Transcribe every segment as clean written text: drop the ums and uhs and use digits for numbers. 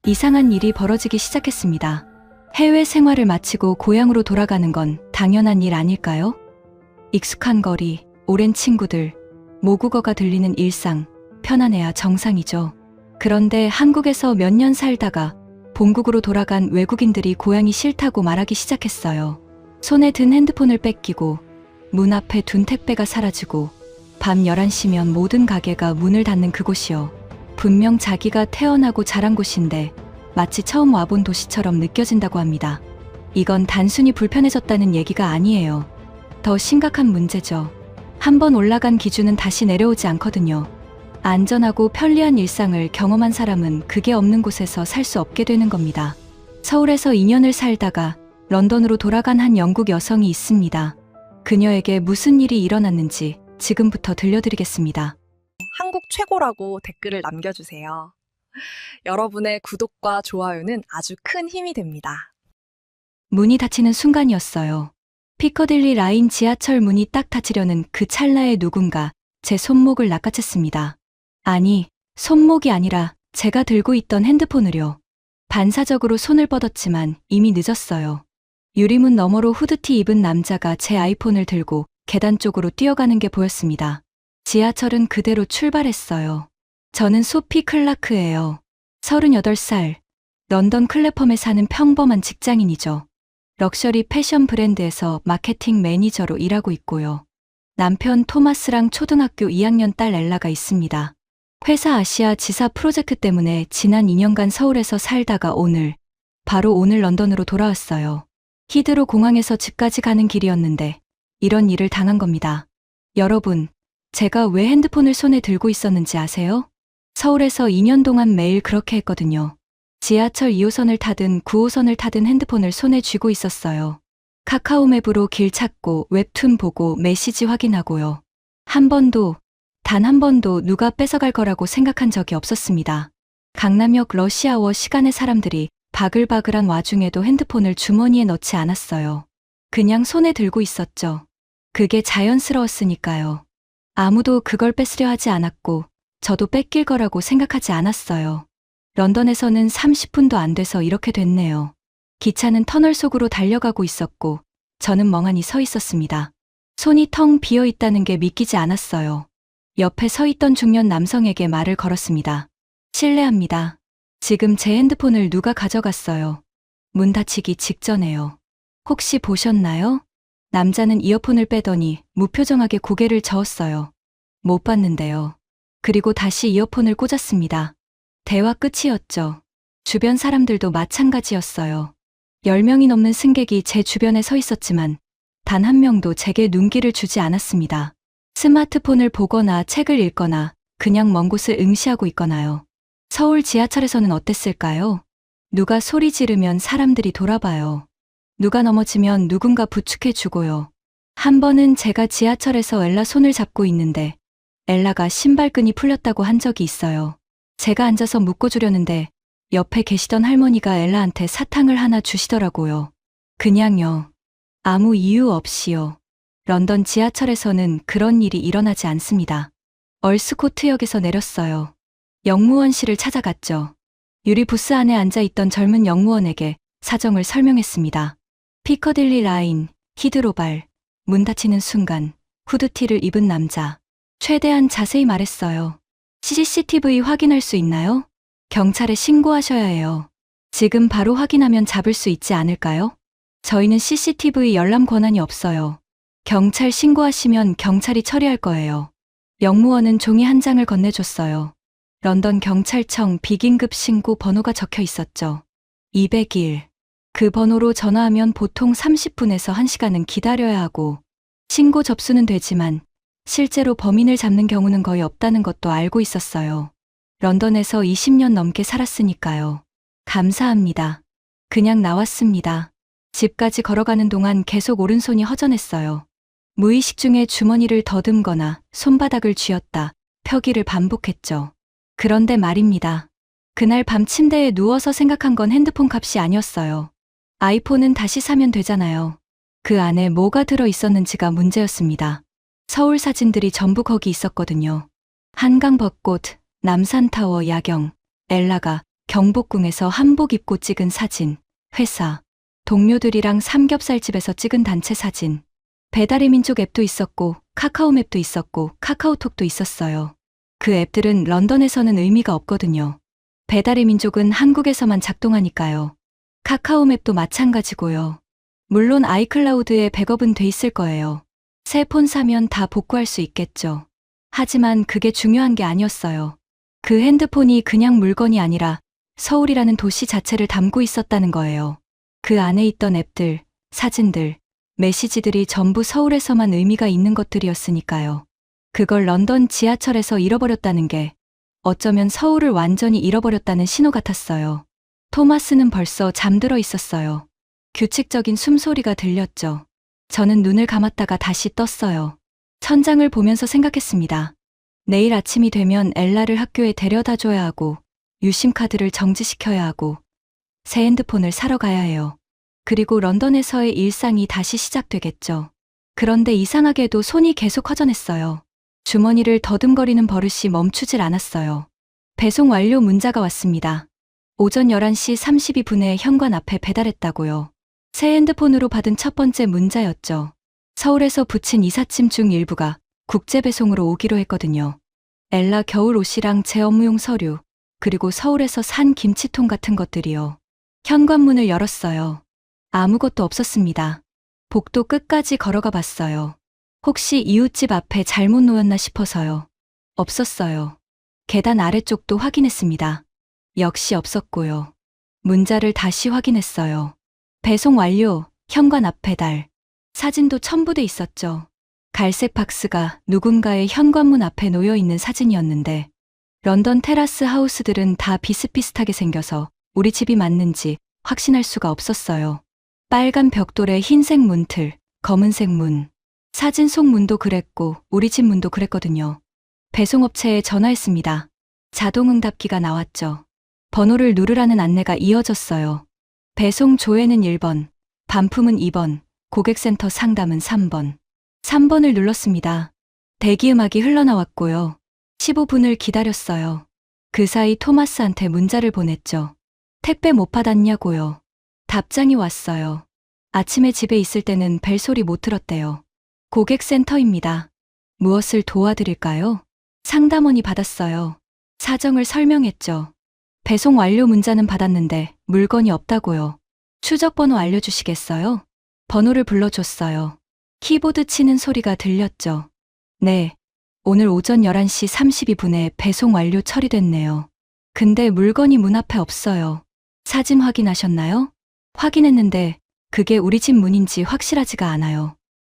이상한 일이 벌어지기 시작했습니다. 해외 생활을 마치고 고향으로 돌아가는 건 당연한 일 아닐까요? 익숙한 거리, 오랜 친구들, 모국어가 들리는 일상, 편안해야 정상이죠. 그런데 한국에서 몇 년 살다가 본국으로 돌아간 외국인들이 고향이 싫다고 말하기 시작했어요. 손에 든 핸드폰을 뺏기고 문 앞에 둔 택배가 사라지고 밤 11시면 모든 가게가 문을 닫는 그곳이요. 분명 자기가 태어나고 자란 곳인데 마치 처음 와본 도시처럼 느껴진다고 합니다. 이건 단순히 불편해졌다는 얘기가 아니에요. 더 심각한 문제죠. 한번 올라간 기준은 다시 내려오지 않거든요. 안전하고 편리한 일상을 경험한 사람은 그게 없는 곳에서 살 수 없게 되는 겁니다. 서울에서 2년을 살다가 런던으로 돌아간 한 영국 여성이 있습니다. 그녀에게 무슨 일이 일어났는지 지금부터 들려드리겠습니다. 한국 최고라고 댓글을 남겨주세요. 여러분의 구독과 좋아요는 아주 큰 힘이 됩니다. 문이 닫히는 순간이었어요. 피커딜리 라인 지하철 문이 딱 닫히려는 그 찰나에 누군가 제 손목을 낚아챘습니다. 아니, 손목이 아니라 제가 들고 있던 핸드폰을요. 반사적으로 손을 뻗었지만 이미 늦었어요. 유리문 너머로 후드티 입은 남자가 제 아이폰을 들고 계단 쪽으로 뛰어가는 게 보였습니다. 지하철은 그대로 출발했어요. 저는 소피 클라크예요. 38살, 런던 클래펌에 사는 평범한 직장인이죠. 럭셔리 패션 브랜드에서 마케팅 매니저로 일하고 있고요. 남편 토마스랑 초등학교 2학년 딸 엘라가 있습니다. 회사 아시아 지사 프로젝트 때문에 지난 2년간 서울에서 살다가 바로 오늘 런던으로 돌아왔어요. 히드로 공항에서 집까지 가는 길이었는데 이런 일을 당한 겁니다. 여러분, 제가 왜 핸드폰을 손에 들고 있었는지 아세요? 서울에서 2년 동안 매일 그렇게 했거든요. 지하철 2호선을 타든 9호선을 타든 핸드폰을 손에 쥐고 있었어요. 카카오 맵으로 길 찾고 웹툰 보고 메시지 확인하고요. 단 한 번도 누가 뺏어갈 거라고 생각한 적이 없었습니다. 강남역 러시아워 시간에 사람들이 바글바글한 와중에도 핸드폰을 주머니에 넣지 않았어요. 그냥 손에 들고 있었죠. 그게 자연스러웠으니까요. 아무도 그걸 뺏으려 하지 않았고 저도 뺏길 거라고 생각하지 않았어요. 런던에서는 30분도 안 돼서 이렇게 됐네요. 기차는 터널 속으로 달려가고 있었고 저는 멍하니 서 있었습니다. 손이 텅 비어 있다는 게 믿기지 않았어요. 옆에 서 있던 중년 남성에게 말을 걸었습니다. 실례합니다. 지금 제 핸드폰을 누가 가져갔어요. 문 닫히기 직전에요. 혹시 보셨나요? 남자는 이어폰을 빼더니 무표정하게 고개를 저었어요. 못 봤는데요. 그리고 다시 이어폰을 꽂았습니다. 대화 끝이었죠. 주변 사람들도 마찬가지였어요. 10명이 넘는 승객이 제 주변에 서 있었지만 단 한 명도 제게 눈길을 주지 않았습니다. 스마트폰을 보거나 책을 읽거나 그냥 먼 곳을 응시하고 있거나요. 서울 지하철에서는 어땠을까요? 누가 소리 지르면 사람들이 돌아봐요. 누가 넘어지면 누군가 부축해 주고요. 한 번은 제가 지하철에서 엘라 손을 잡고 있는데 엘라가 신발끈이 풀렸다고 한 적이 있어요. 제가 앉아서 묶어주려는데 옆에 계시던 할머니가 엘라한테 사탕을 하나 주시더라고요. 그냥요. 아무 이유 없이요. 런던 지하철에서는 그런 일이 일어나지 않습니다. 얼스코트역에서 내렸어요. 영무원실을 찾아갔죠. 유리 부스 안에 앉아있던 젊은 영무원에게 사정을 설명했습니다. 피커딜리 라인, 히드로발, 문 닫히는 순간 후드티를 입은 남자. 최대한 자세히 말했어요. CCTV 확인할 수 있나요? 경찰에 신고하셔야 해요. 지금 바로 확인하면 잡을 수 있지 않을까요? 저희는 CCTV 열람 권한이 없어요. 경찰 신고하시면 경찰이 처리할 거예요. 영무원은 종이 한 장을 건네줬어요. 런던 경찰청 비긴급 신고 번호가 적혀 있었죠. 201. 그 번호로 전화하면 보통 30분에서 1시간은 기다려야 하고 신고 접수는 되지만 실제로 범인을 잡는 경우는 거의 없다는 것도 알고 있었어요. 런던에서 20년 넘게 살았으니까요. 감사합니다. 그냥 나왔습니다. 집까지 걸어가는 동안 계속 오른손이 허전했어요. 무의식 중에 주머니를 더듬거나 손바닥을 쥐었다 펴기를 반복했죠. 그런데 말입니다. 그날 밤 침대에 누워서 생각한 건 핸드폰 값이 아니었어요. 아이폰은 다시 사면 되잖아요. 그 안에 뭐가 들어 있었는지가 문제였습니다. 서울 사진들이 전부 거기 있었거든요. 한강 벚꽃, 남산타워 야경, 엘라가 경복궁에서 한복 입고 찍은 사진, 회사, 동료들이랑 삼겹살집에서 찍은 단체 사진, 배달의 민족 앱도 있었고 카카오맵도 있었고 카카오톡도 있었어요. 그 앱들은 런던에서는 의미가 없거든요. 배달의 민족은 한국에서만 작동하니까요. 카카오맵도 마찬가지고요. 물론 아이클라우드에 백업은 돼 있을 거예요. 새 폰 사면 다 복구할 수 있겠죠. 하지만 그게 중요한 게 아니었어요. 그 핸드폰이 그냥 물건이 아니라 서울이라는 도시 자체를 담고 있었다는 거예요. 그 안에 있던 앱들, 사진들, 메시지들이 전부 서울에서만 의미가 있는 것들이었으니까요. 그걸 런던 지하철에서 잃어버렸다는 게 어쩌면 서울을 완전히 잃어버렸다는 신호 같았어요. 토마스는 벌써 잠들어 있었어요. 규칙적인 숨소리가 들렸죠. 저는 눈을 감았다가 다시 떴어요. 천장을 보면서 생각했습니다. 내일 아침이 되면 엘라를 학교에 데려다 줘야 하고 유심카드를 정지시켜야 하고 새 핸드폰을 사러 가야 해요. 그리고 런던에서의 일상이 다시 시작되겠죠. 그런데 이상하게도 손이 계속 허전했어요. 주머니를 더듬거리는 버릇이 멈추질 않았어요. 배송 완료 문자가 왔습니다. 오전 11시 32분에 현관 앞에 배달했다고요. 새 핸드폰으로 받은 첫 번째 문자였죠. 서울에서 붙인 이삿짐 중 일부가 국제 배송으로 오기로 했거든요. 엘라 겨울 옷이랑 제 업무용 서류, 그리고 서울에서 산 김치통 같은 것들이요. 현관문을 열었어요. 아무것도 없었습니다. 복도 끝까지 걸어가 봤어요. 혹시 이웃집 앞에 잘못 놓였나 싶어서요. 없었어요. 계단 아래쪽도 확인했습니다. 역시 없었고요. 문자를 다시 확인했어요. 배송 완료, 현관 앞 배달. 사진도 첨부돼 있었죠. 갈색 박스가 누군가의 현관문 앞에 놓여 있는 사진이었는데 런던 테라스 하우스들은 다 비슷비슷하게 생겨서 우리 집이 맞는지 확신할 수가 없었어요. 빨간 벽돌에 흰색 문틀, 검은색 문. 사진 속 문도 그랬고 우리 집 문도 그랬거든요. 배송업체에 전화했습니다. 자동응답기가 나왔죠. 번호를 누르라는 안내가 이어졌어요. 배송 조회는 1번, 반품은 2번, 고객센터 상담은 3번. 3번을 눌렀습니다. 대기음악이 흘러나왔고요. 15분을 기다렸어요. 그 사이 토마스한테 문자를 보냈죠. 택배 못 받았냐고요. 답장이 왔어요. 아침에 집에 있을 때는 벨소리 못 들었대요. 고객센터입니다. 무엇을 도와드릴까요? 상담원이 받았어요. 사정을 설명했죠. 배송 완료 문자는 받았는데 물건이 없다고요. 추적번호 알려주시겠어요? 번호를 불러줬어요. 키보드 치는 소리가 들렸죠. 네. 오늘 오전 11시 32분에 배송 완료 처리됐네요. 근데 물건이 문 앞에 없어요. 사진 확인하셨나요? 확인했는데 그게 우리 집 문인지 확실하지가 않아요.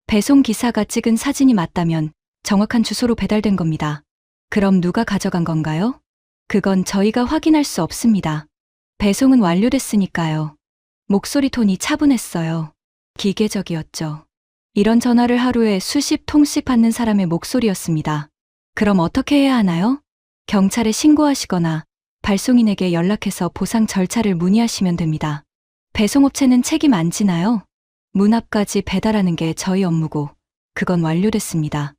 배송 기사가 찍은 사진이 맞다면 정확한 주소로 배달된 겁니다. 그럼 누가 가져간 건가요? 그건 저희가 확인할 수 없습니다. 배송은 완료됐으니까요. 목소리 톤이 차분했어요. 기계적이었죠. 이런 전화를 하루에 수십 통씩 받는 사람의 목소리였습니다. 그럼 어떻게 해야 하나요? 경찰에 신고하시거나 발송인에게 연락해서 보상 절차를 문의하시면 됩니다. 배송업체는 책임 안 지나요? 문 앞까지 배달하는 게 저희 업무고 그건 완료됐습니다.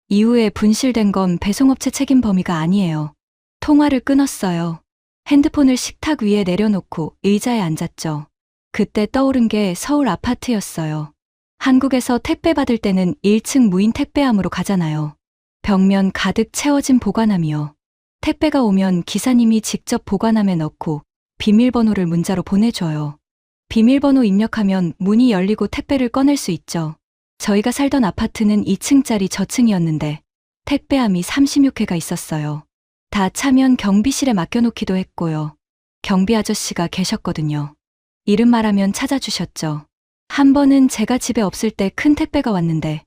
이후에 분실된 건 배송업체 책임 범위가 아니에요. 통화를 끊었어요. 핸드폰을 식탁 위에 내려놓고 의자에 앉았죠. 그때 떠오른 게 서울 아파트였어요. 한국에서 택배 받을 때는 1층 무인 택배함으로 가잖아요. 벽면 가득 채워진 보관함이요. 택배가 오면 기사님이 직접 보관함에 넣고 비밀번호를 문자로 보내줘요. 비밀번호 입력하면 문이 열리고 택배를 꺼낼 수 있죠. 저희가 살던 아파트는 2층짜리 저층이었는데 택배함이 36회가 있었어요. 다 차면 경비실에 맡겨놓기도 했고요. 경비 아저씨가 계셨거든요. 이름 말하면 찾아주셨죠. 한 번은 제가 집에 없을 때 큰 택배가 왔는데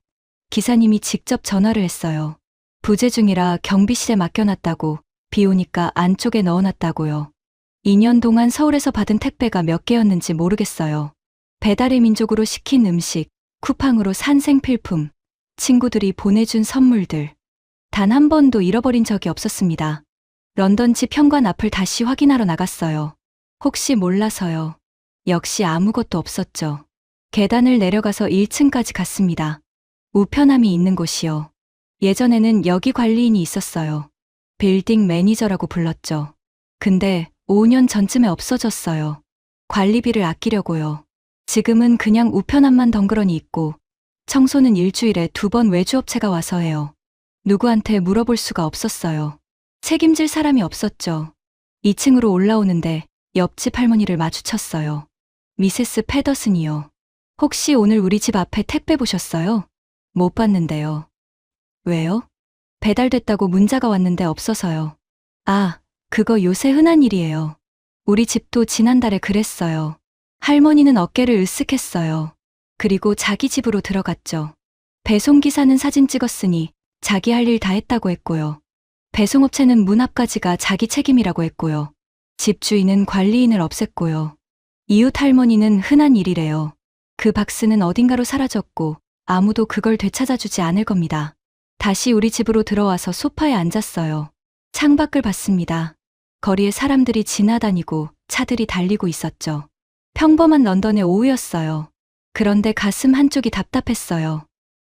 기사님이 직접 전화를 했어요. 부재 중이라 경비실에 맡겨놨다고 비 오니까 안쪽에 넣어놨다고요. 2년 동안 서울에서 받은 택배가 몇 개였는지 모르겠어요. 배달의 민족으로 시킨 음식, 쿠팡으로 산 생필품, 친구들이 보내준 선물들. 단 한 번도 잃어버린 적이 없었습니다. 런던 집 현관 앞을 다시 확인하러 나갔어요. 혹시 몰라서요. 역시 아무것도 없었죠. 계단을 내려가서 1층까지 갔습니다. 우편함이 있는 곳이요. 예전에는 여기 관리인이 있었어요. 빌딩 매니저라고 불렀죠. 근데 5년 전쯤에 없어졌어요. 관리비를 아끼려고요. 지금은 그냥 우편함만 덩그러니 있고 청소는 일주일에 2번 외주업체가 와서 해요. 누구한테 물어볼 수가 없었어요. 책임질 사람이 없었죠. 2층으로 올라오는데 옆집 할머니를 마주쳤어요. 미세스 패더슨이요. 혹시 오늘 우리 집 앞에 택배 보셨어요? 못 봤는데요. 왜요? 배달됐다고 문자가 왔는데 없어서요. 아, 그거 요새 흔한 일이에요. 우리 집도 지난달에 그랬어요. 할머니는 어깨를 으쓱했어요. 그리고 자기 집으로 들어갔죠. 배송기사는 사진 찍었으니 자기 할 일 다 했다고 했고요. 배송업체는 문 앞까지가 자기 책임이라고 했고요. 집주인은 관리인을 없앴고요. 이웃 할머니는 흔한 일이래요. 그 박스는 어딘가로 사라졌고 아무도 그걸 되찾아주지 않을 겁니다. 다시 우리 집으로 들어와서 소파에 앉았어요. 창밖을 봤습니다. 거리에 사람들이 지나다니고 차들이 달리고 있었죠. 평범한 런던의 오후였어요. 그런데 가슴 한쪽이 답답했어요.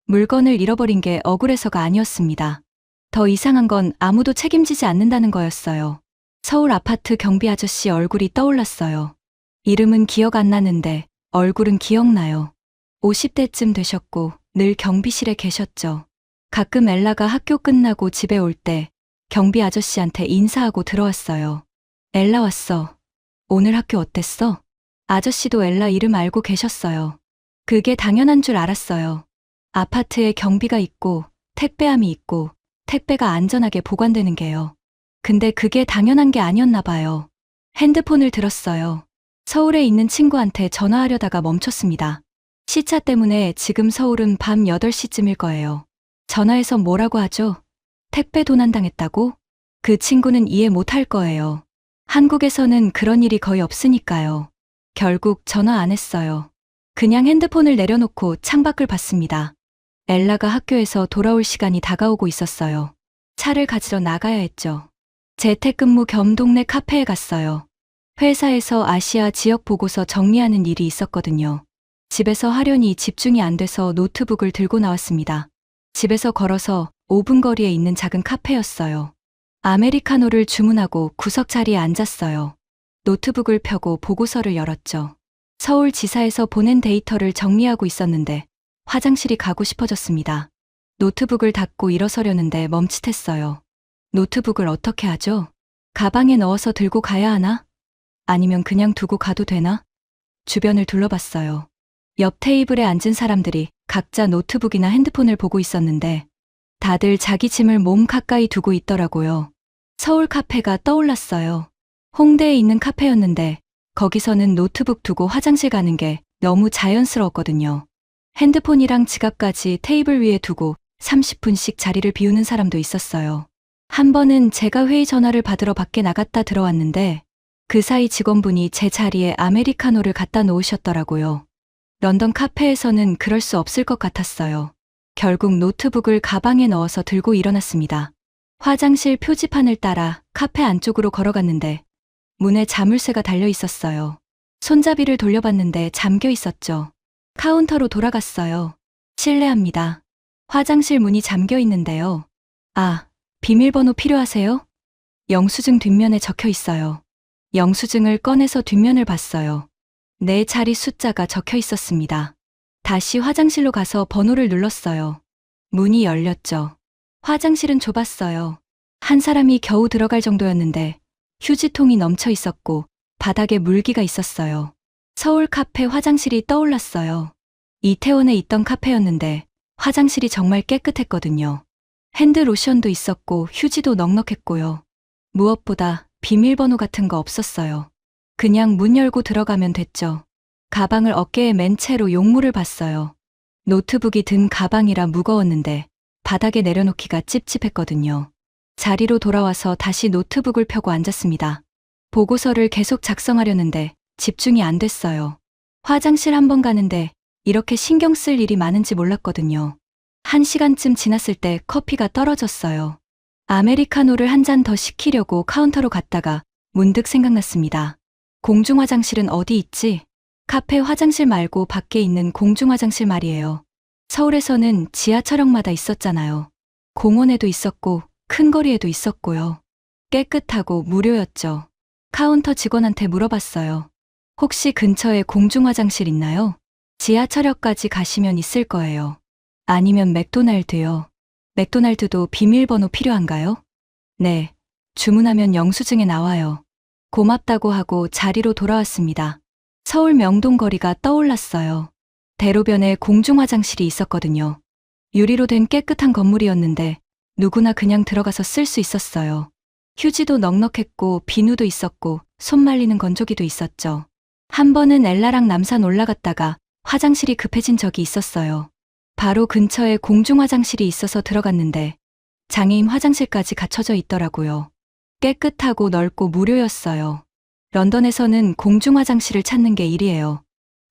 물건을 잃어버린 게 억울해서가 아니었습니다. 더 이상한 건 아무도 책임지지 않는다는 거였어요. 서울 아파트 경비 아저씨 얼굴이 떠올랐어요. 이름은 기억 안 나는데 얼굴은 기억나요. 50대쯤 되셨고 늘 경비실에 계셨죠. 가끔 엘라가 학교 끝나고 집에 올 때 경비 아저씨한테 인사하고 들어왔어요. 엘라 왔어. 오늘 학교 어땠어? 아저씨도 엘라 이름 알고 계셨어요. 그게 당연한 줄 알았어요. 아파트에 경비가 있고 택배함이 있고 택배가 안전하게 보관되는 게요. 근데 그게 당연한 게 아니었나 봐요. 핸드폰을 들었어요. 서울에 있는 친구한테 전화하려다가 멈췄습니다. 시차 때문에 지금 서울은 밤 8시쯤일 거예요. 전화해서 뭐라고 하죠? 택배 도난당했다고? 그 친구는 이해 못할 거예요. 한국에서는 그런 일이 거의 없으니까요. 결국 전화 안 했어요. 그냥 핸드폰을 내려놓고 창밖을 봤습니다. 엘라가 학교에서 돌아올 시간이 다가오고 있었어요. 차를 가지러 나가야 했죠. 재택근무 겸 동네 카페에 갔어요. 회사에서 아시아 지역 보고서 정리하는 일이 있었거든요. 집에서 하려니 집중이 안 돼서 노트북을 들고 나왔습니다. 집에서 걸어서 5분 거리에 있는 작은 카페였어요. 아메리카노를 주문하고 구석 자리에 앉았어요. 노트북을 펴고 보고서를 열었죠. 서울지사에서 보낸 데이터를 정리하고 있었는데 화장실이 가고 싶어졌습니다. 노트북을 닫고 일어서려는데 멈칫했어요. 노트북을 어떻게 하죠? 가방에 넣어서 들고 가야 하나? 아니면 그냥 두고 가도 되나? 주변을 둘러봤어요. 옆 테이블에 앉은 사람들이 각자 노트북이나 핸드폰을 보고 있었는데 다들 자기 짐을 몸 가까이 두고 있더라고요. 서울 카페가 떠올랐어요. 홍대에 있는 카페였는데 거기서는 노트북 두고 화장실 가는 게 너무 자연스러웠거든요. 핸드폰이랑 지갑까지 테이블 위에 두고 30분씩 자리를 비우는 사람도 있었어요. 한 번은 제가 회의 전화를 받으러 밖에 나갔다 들어왔는데 그 사이 직원분이 제 자리에 아메리카노를 갖다 놓으셨더라고요. 런던 카페에서는 그럴 수 없을 것 같았어요. 결국 노트북을 가방에 넣어서 들고 일어났습니다. 화장실 표지판을 따라 카페 안쪽으로 걸어갔는데 문에 자물쇠가 달려 있었어요. 손잡이를 돌려봤는데 잠겨 있었죠. 카운터로 돌아갔어요. 실례합니다. 화장실 문이 잠겨 있는데요. 아, 비밀번호 필요하세요? 영수증 뒷면에 적혀 있어요. 영수증을 꺼내서 뒷면을 봤어요. 내 자리 숫자가 적혀 있었습니다. 다시 화장실로 가서 번호를 눌렀어요. 문이 열렸죠. 화장실은 좁았어요. 한 사람이 겨우 들어갈 정도였는데 휴지통이 넘쳐 있었고 바닥에 물기가 있었어요. 서울 카페 화장실이 떠올랐어요. 이태원에 있던 카페였는데 화장실이 정말 깨끗했거든요. 핸드로션도 있었고 휴지도 넉넉했고요. 무엇보다 비밀번호 같은 거 없었어요. 그냥 문 열고 들어가면 됐죠. 가방을 어깨에 맨 채로 용물을 봤어요. 노트북이 든 가방이라 무거웠는데 바닥에 내려놓기가 찝찝했거든요. 자리로 돌아와서 다시 노트북을 펴고 앉았습니다. 보고서를 계속 작성하려는데 집중이 안 됐어요. 화장실 한 번 가는데 이렇게 신경 쓸 일이 많은지 몰랐거든요. 1시간쯤 지났을 때 커피가 떨어졌어요. 아메리카노를 한 잔 더 시키려고 카운터로 갔다가 문득 생각났습니다. 공중화장실은 어디 있지? 카페 화장실 말고 밖에 있는 공중화장실 말이에요. 서울에서는 지하철역마다 있었잖아요. 공원에도 있었고 큰 거리에도 있었고요. 깨끗하고 무료였죠. 카운터 직원한테 물어봤어요. 혹시 근처에 공중화장실 있나요? 지하철역까지 가시면 있을 거예요. 아니면 맥도날드요. 맥도날드도 비밀번호 필요한가요? 네. 주문하면 영수증에 나와요. 고맙다고 하고 자리로 돌아왔습니다. 서울 명동거리가 떠올랐어요. 대로변에 공중화장실이 있었거든요. 유리로 된 깨끗한 건물이었는데 누구나 그냥 들어가서 쓸 수 있었어요. 휴지도 넉넉했고 비누도 있었고 손 말리는 건조기도 있었죠. 한 번은 엘라랑 남산 올라갔다가 화장실이 급해진 적이 있었어요. 바로 근처에 공중화장실이 있어서 들어갔는데 장애인 화장실까지 갖춰져 있더라고요. 깨끗하고 넓고 무료였어요. 런던에서는 공중화장실을 찾는 게 일이에요.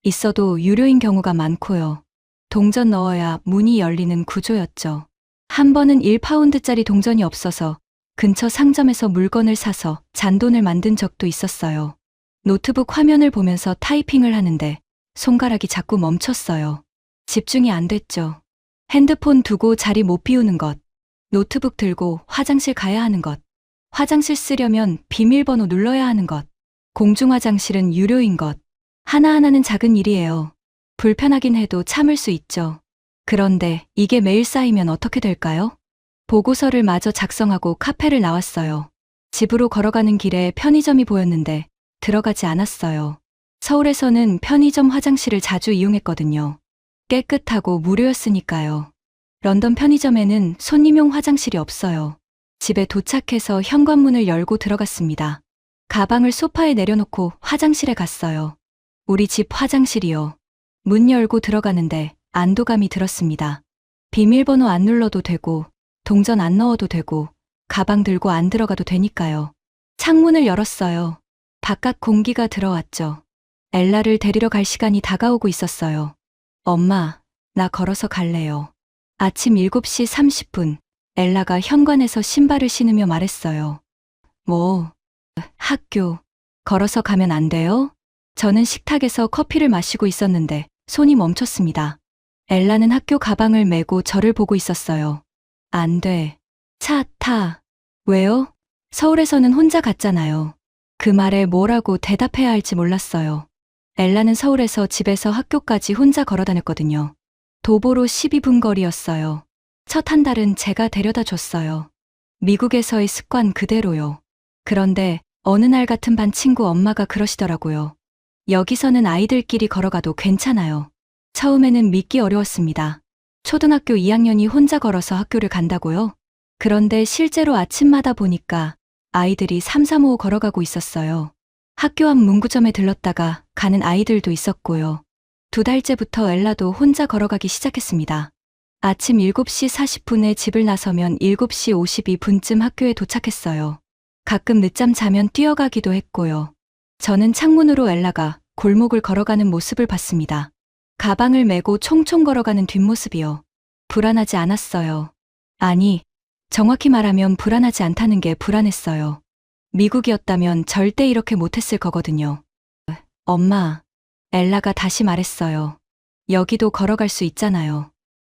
있어도 유료인 경우가 많고요. 동전 넣어야 문이 열리는 구조였죠. 한 번은 1파운드짜리 동전이 없어서 근처 상점에서 물건을 사서 잔돈을 만든 적도 있었어요. 노트북 화면을 보면서 타이핑을 하는데 손가락이 자꾸 멈췄어요. 집중이 안 됐죠. 핸드폰 두고 자리 못 비우는 것. 노트북 들고 화장실 가야 하는 것. 화장실 쓰려면 비밀번호 눌러야 하는 것. 공중화장실은 유료인 것. 하나하나는 작은 일이에요. 불편하긴 해도 참을 수 있죠. 그런데 이게 매일 쌓이면 어떻게 될까요? 보고서를 마저 작성하고 카페를 나왔어요. 집으로 걸어가는 길에 편의점이 보였는데 들어가지 않았어요. 서울에서는 편의점 화장실을 자주 이용했거든요. 깨끗하고 무료였으니까요. 런던 편의점에는 손님용 화장실이 없어요. 집에 도착해서 현관문을 열고 들어갔습니다. 가방을 소파에 내려놓고 화장실에 갔어요. 우리 집 화장실이요. 문 열고 들어가는데 안도감이 들었습니다. 비밀번호 안 눌러도 되고, 동전 안 넣어도 되고, 가방 들고 안 들어가도 되니까요. 창문을 열었어요. 바깥 공기가 들어왔죠. 엘라를 데리러 갈 시간이 다가오고 있었어요. 엄마, 나 걸어서 갈래요. 아침 7시 30분, 엘라가 현관에서 신발을 신으며 말했어요. 뭐, 학교, 걸어서 가면 안 돼요? 저는 식탁에서 커피를 마시고 있었는데 손이 멈췄습니다. 엘라는 학교 가방을 메고 저를 보고 있었어요. 안 돼. 차 타. 왜요? 서울에서는 혼자 갔잖아요. 그 말에 뭐라고 대답해야 할지 몰랐어요. 엘라는 서울에서 집에서 학교까지 혼자 걸어 다녔거든요. 도보로 12분 거리였어요. 첫 한 달은 제가 데려다 줬어요. 미국에서의 습관 그대로요. 그런데 어느 날 같은 반 친구 엄마가 그러시더라고요. 여기서는 아이들끼리 걸어가도 괜찮아요. 처음에는 믿기 어려웠습니다. 초등학교 2학년이 혼자 걸어서 학교를 간다고요? 그런데 실제로 아침마다 보니까 아이들이 335 걸어가고 있었어요. 학교 앞 문구점에 들렀다가 가는 아이들도 있었고요. 2달째부터 엘라도 혼자 걸어가기 시작했습니다. 아침 7시 40분에 집을 나서면 7시 52분쯤 학교에 도착했어요. 가끔 늦잠 자면 뛰어가기도 했고요. 저는 창문으로 엘라가 골목을 걸어가는 모습을 봤습니다. 가방을 메고 총총 걸어가는 뒷모습이요. 불안하지 않았어요. 아니, 정확히 말하면 불안하지 않다는 게 불안했어요. 미국이었다면 절대 이렇게 못했을 거거든요. 엄마, 엘라가 다시 말했어요. 여기도 걸어갈 수 있잖아요.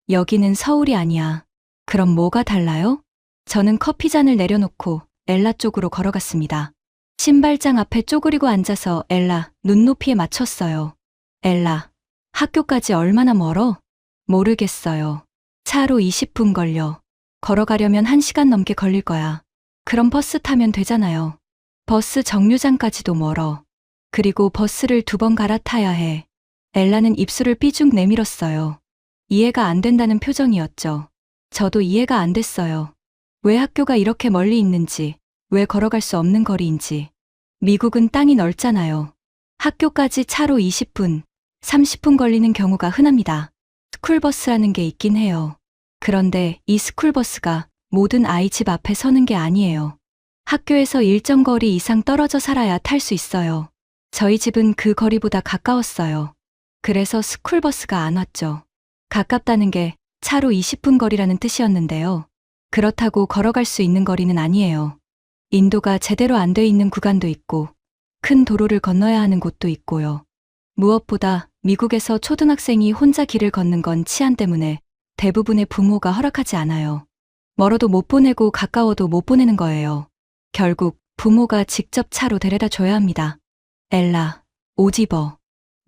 여기는 서울이 아니야. 그럼 뭐가 달라요? 저는 커피잔을 내려놓고 엘라 쪽으로 걸어갔습니다. 신발장 앞에 쪼그리고 앉아서 엘라 눈높이에 맞췄어요. 엘라, 학교까지 얼마나 멀어? 모르겠어요. 차로 20분 걸려. 걸어가려면 1시간 넘게 걸릴 거야. 그럼 버스 타면 되잖아요. 버스 정류장까지도 멀어. 그리고 버스를 2번 갈아타야 해. 엘라는 입술을 삐죽 내밀었어요. 이해가 안 된다는 표정이었죠. 저도 이해가 안 됐어요. 왜 학교가 이렇게 멀리 있는지, 왜 걸어갈 수 없는 거리인지. 미국은 땅이 넓잖아요. 학교까지 차로 20분, 30분 걸리는 경우가 흔합니다. 스쿨버스라는 게 있긴 해요. 그런데 이 스쿨버스가 모든 아이 집 앞에 서는 게 아니에요. 학교에서 일정 거리 이상 떨어져 살아야 탈 수 있어요. 저희 집은 그 거리보다 가까웠어요. 그래서 스쿨버스가 안 왔죠. 가깝다는 게 차로 20분 거리라는 뜻이었는데요. 그렇다고 걸어갈 수 있는 거리는 아니에요. 인도가 제대로 안 돼 있는 구간도 있고, 큰 도로를 건너야 하는 곳도 있고요. 무엇보다 미국에서 초등학생이 혼자 길을 걷는 건 치안 때문에 대부분의 부모가 허락하지 않아요. 멀어도 못 보내고 가까워도 못 보내는 거예요. 결국 부모가 직접 차로 데려다 줘야 합니다. 엘라, 옷 입어.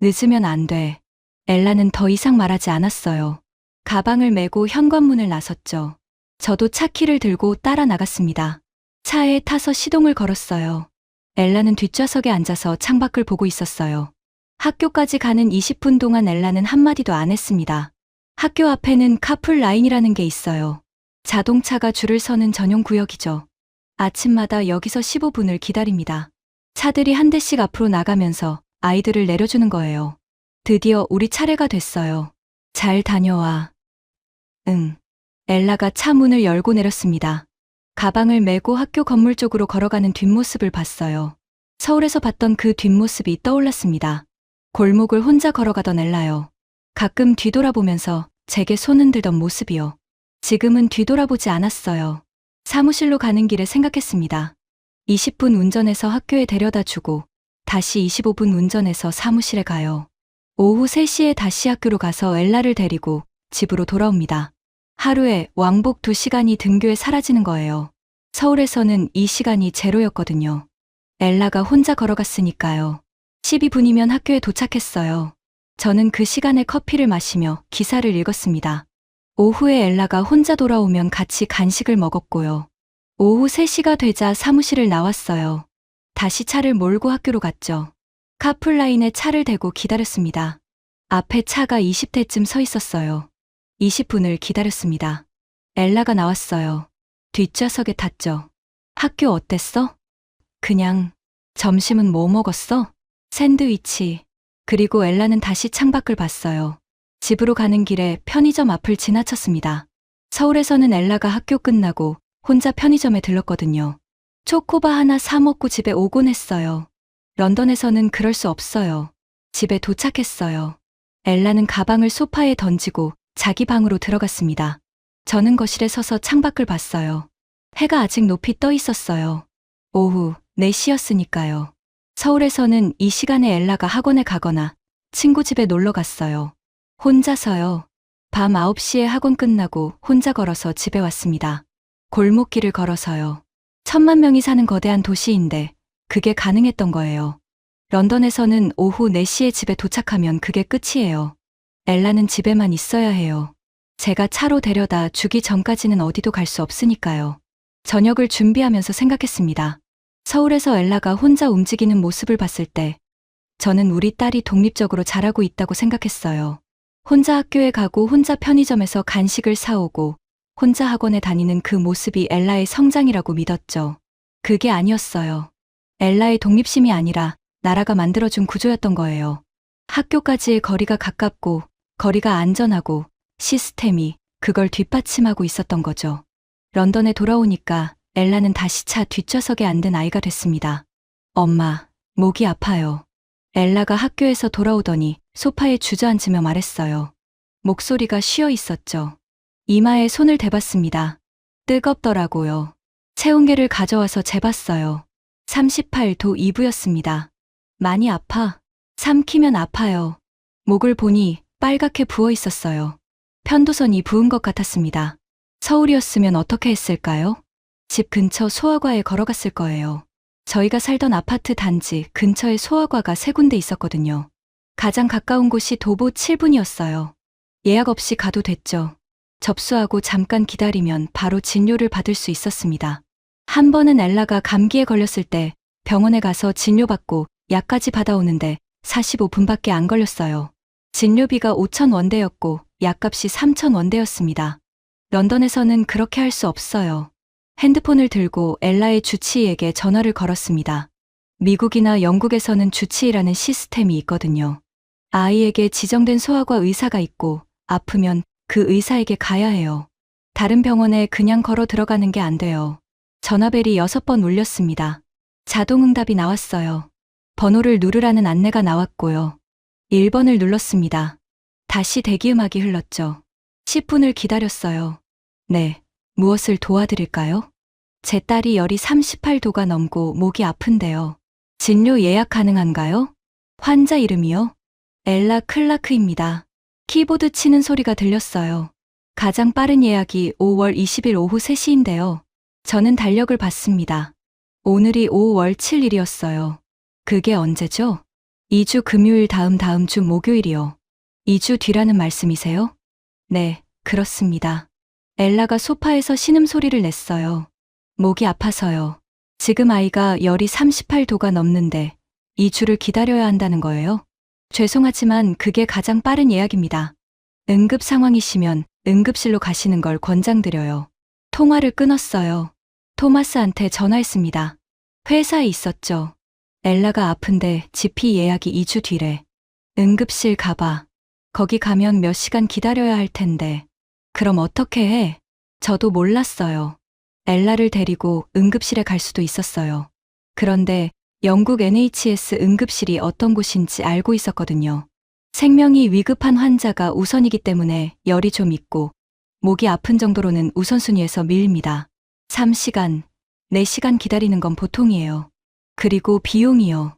늦으면 안 돼. 엘라는 더 이상 말하지 않았어요. 가방을 메고 현관문을 나섰죠. 저도 차키를 들고 따라 나갔습니다. 차에 타서 시동을 걸었어요. 엘라는 뒷좌석에 앉아서 창밖을 보고 있었어요. 학교까지 가는 20분 동안 엘라는 한마디도 안 했습니다. 학교 앞에는 카풀 라인이라는 게 있어요. 자동차가 줄을 서는 전용 구역이죠. 아침마다 여기서 15분을 기다립니다. 차들이 한 대씩 앞으로 나가면서 아이들을 내려주는 거예요. 드디어 우리 차례가 됐어요. 잘 다녀와. 응. 엘라가 차 문을 열고 내렸습니다. 가방을 메고 학교 건물 쪽으로 걸어가는 뒷모습을 봤어요. 서울에서 봤던 그 뒷모습이 떠올랐습니다. 골목을 혼자 걸어가던 엘라요. 가끔 뒤돌아보면서 제게 손 흔들던 모습이요. 지금은 뒤돌아보지 않았어요. 사무실로 가는 길에 생각했습니다. 20분 운전해서 학교에 데려다 주고 다시 25분 운전해서 사무실에 가요. 오후 3시에 다시 학교로 가서 엘라를 데리고 집으로 돌아옵니다. 하루에 왕복 2시간이 등교에 사라지는 거예요. 서울에서는 이 시간이 제로였거든요. 엘라가 혼자 걸어갔으니까요. 12분이면 학교에 도착했어요. 저는 그 시간에 커피를 마시며 기사를 읽었습니다. 오후에 엘라가 혼자 돌아오면 같이 간식을 먹었고요. 오후 3시가 되자 사무실을 나왔어요. 다시 차를 몰고 학교로 갔죠. 카풀라인에 차를 대고 기다렸습니다. 앞에 차가 20대쯤 서 있었어요. 20분을 기다렸습니다. 엘라가 나왔어요. 뒷좌석에 탔죠. 학교 어땠어? 그냥. 점심은 뭐 먹었어? 샌드위치. 그리고 엘라는 다시 창밖을 봤어요. 집으로 가는 길에 편의점 앞을 지나쳤습니다. 서울에서는 엘라가 학교 끝나고 혼자 편의점에 들렀거든요. 초코바 하나 사 먹고 집에 오곤 했어요. 런던에서는 그럴 수 없어요. 집에 도착했어요. 엘라는 가방을 소파에 던지고 자기 방으로 들어갔습니다. 저는 거실에 서서 창밖을 봤어요. 해가 아직 높이 떠 있었어요. 오후 4시였으니까요. 서울에서는 이 시간에 엘라가 학원에 가거나 친구 집에 놀러 갔어요. 혼자서요. 밤 9시에 학원 끝나고 혼자 걸어서 집에 왔습니다. 골목길을 걸어서요. 1000만 명이 사는 거대한 도시인데 그게 가능했던 거예요. 런던에서는 오후 4시에 집에 도착하면 그게 끝이에요. 엘라는 집에만 있어야 해요. 제가 차로 데려다 주기 전까지는 어디도 갈 수 없으니까요. 저녁을 준비하면서 생각했습니다. 서울에서 엘라가 혼자 움직이는 모습을 봤을 때 저는 우리 딸이 독립적으로 자라고 있다고 생각했어요. 혼자 학교에 가고 혼자 편의점에서 간식을 사오고 혼자 학원에 다니는 그 모습이 엘라의 성장이라고 믿었죠. 그게 아니었어요. 엘라의 독립심이 아니라 나라가 만들어준 구조였던 거예요. 학교까지의 거리가 가깝고 거리가 안전하고 시스템이 그걸 뒷받침하고 있었던 거죠. 런던에 돌아오니까 엘라는 다시 차 뒷좌석에 앉은 아이가 됐습니다. 엄마, 목이 아파요. 엘라가 학교에서 돌아오더니 소파에 주저앉으며 말했어요. 목소리가 쉬어 있었죠. 이마에 손을 대봤습니다. 뜨겁더라고요. 체온계를 가져와서 재봤어요. 38도 2부였습니다. 많이 아파. 삼키면 아파요. 목을 보니 빨갛게 부어 있었어요. 편도선이 부은 것 같았습니다. 서울이었으면 어떻게 했을까요? 집 근처 소아과에 걸어갔을 거예요. 저희가 살던 아파트 단지 근처에 소아과가 3군데 있었거든요. 가장 가까운 곳이 도보 7분이었어요. 예약 없이 가도 됐죠. 접수하고 잠깐 기다리면 바로 진료를 받을 수 있었습니다. 한 번은 엘라가 감기에 걸렸을 때 병원에 가서 진료받고 약까지 받아오는데 45분밖에 안 걸렸어요. 진료비가 5,000원대였고 약값이 3,000원대였습니다. 런던에서는 그렇게 할 수 없어요. 핸드폰을 들고 엘라의 주치의에게 전화를 걸었습니다. 미국이나 영국에서는 주치의라는 시스템이 있거든요. 아이에게 지정된 소아과 의사가 있고 아프면 그 의사에게 가야 해요. 다른 병원에 그냥 걸어 들어가는 게 안 돼요. 전화벨이 6번 울렸습니다. 자동응답이 나왔어요. 번호를 누르라는 안내가 나왔고요. 1번을 눌렀습니다. 다시 대기음악이 흘렀죠. 10분을 기다렸어요. 네, 무엇을 도와드릴까요? 제 딸이 열이 38도가 넘고 목이 아픈데요. 진료 예약 가능한가요? 환자 이름이요? 엘라 클라크입니다. 키보드 치는 소리가 들렸어요. 가장 빠른 예약이 5월 20일 오후 3시인데요. 저는 달력을 봤습니다. 오늘이 5월 7일이었어요. 그게 언제죠? 2주 금요일 다음 주 목요일이요. 2주 뒤라는 말씀이세요? 네, 그렇습니다. 엘라가 소파에서 신음소리를 냈어요. 목이 아파서요. 지금 아이가 열이 38도가 넘는데 2주를 기다려야 한다는 거예요? 죄송하지만 그게 가장 빠른 예약입니다. 응급 상황이시면 응급실로 가시는 걸 권장드려요. 통화를 끊었어요. 토마스한테 전화했습니다. 회사에 있었죠. 엘라가 아픈데 GP 예약이 2주 뒤래. 응급실 가봐. 거기 가면 몇 시간 기다려야 할 텐데. 그럼 어떻게 해? 저도 몰랐어요. 엘라를 데리고 응급실에 갈 수도 있었어요. 그런데 영국 NHS 응급실이 어떤 곳인지 알고 있었거든요. 생명이 위급한 환자가 우선이기 때문에 열이 좀 있고 목이 아픈 정도로는 우선순위에서 밀립니다. 3시간, 4시간 기다리는 건 보통이에요. 그리고 비용이요.